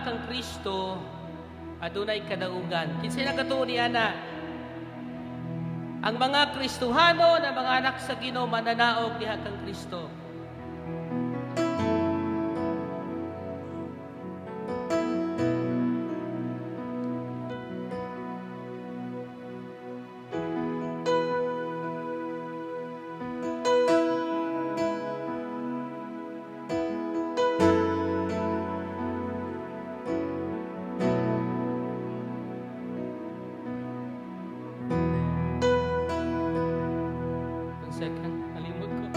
kang Kristo adunay kadaugan. Kinsay nagatuo niya na ang mga Kristohano na mga anak sa Ginoo mananaog diha kang Kristo. Second, nalimot ko.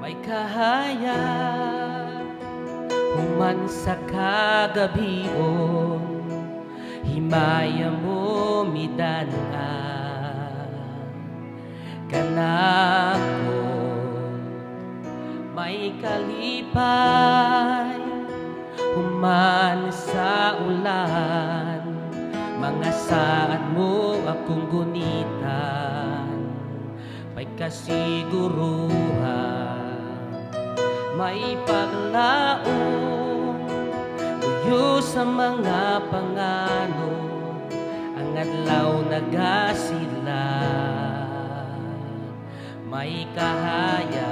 May kahaya human sa kagabion, himaya mo midanaan kanako. May kalipay human sa ulan, mga saad mo akong gunitan, may kasiguruhan, may paglaom, tuyo sa mga pangano, ang adlaw nagasila, may kahaya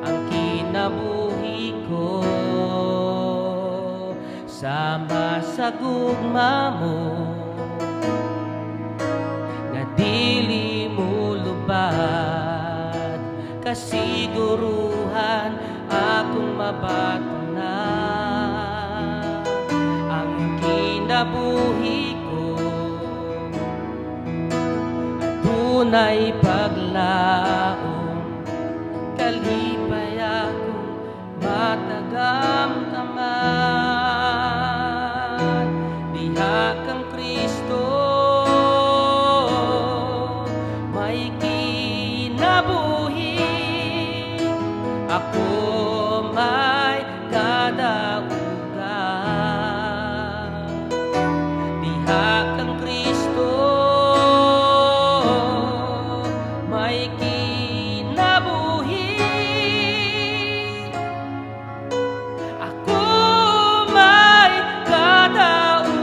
ang kinabuhi ko. Sama sa gugma mo nga dili mo lubad, kasiguruhan akong mabatunan ang kinabuhi ko. Adunay paglaom, kalipay akong matagamtaman. Diha kang Kristo may kinabuhi, ako may kadaugan. Diha kang Kristo may kinabuhi, ako may kadaugan.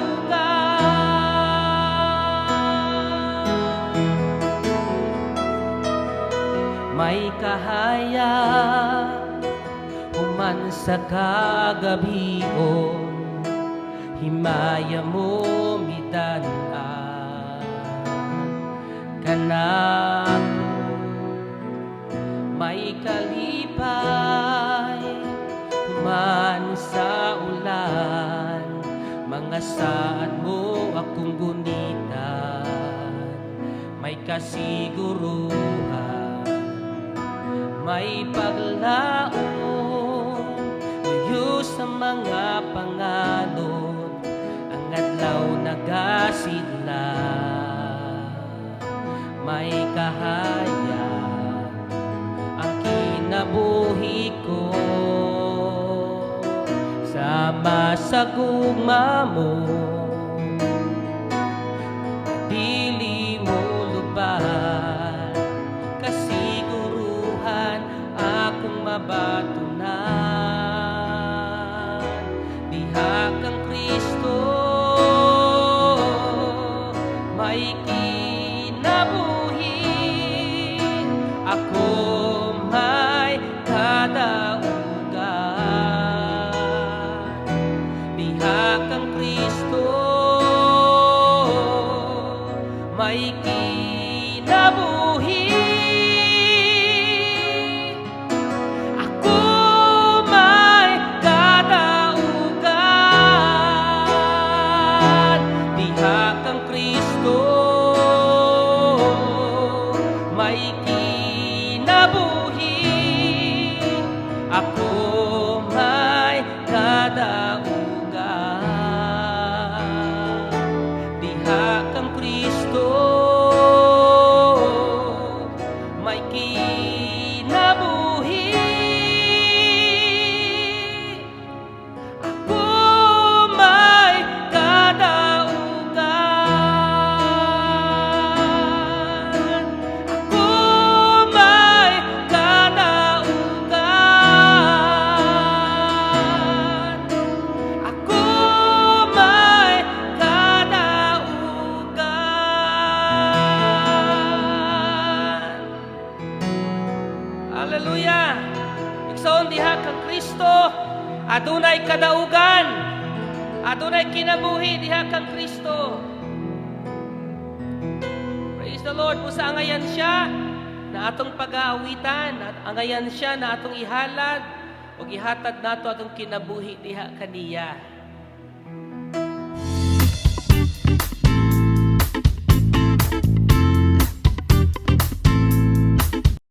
May kahaya human sa kagabion, himaya mo midanaan kanako. May kalipay human sa ulan, mga saad mo akong gunitan, may kasiguruhan, may paglaom, tuyo sa mga panganod, ang adlaw nagasila, may kahaya ang kinabuhi ko. Sama sa gugma mo, dili mo lubad, kasiguruhan akong mabatunan. Diha kang Kristo may kinabuhi, ako may kadaugan. Diha kang Kristo may kinabuhi, ako may kadaugan. Diha kang Kristo may kinabuhi, ako may kadaugan. Diha kang Kristo Adunay kadaugan. Adunay kinabuhi diha kang Kristo. Praise the Lord. Busa angayan siya na atong pag-aawitan. Angayan siya na atong ihalad. O ihatag nato atong kinabuhi diha kaniya.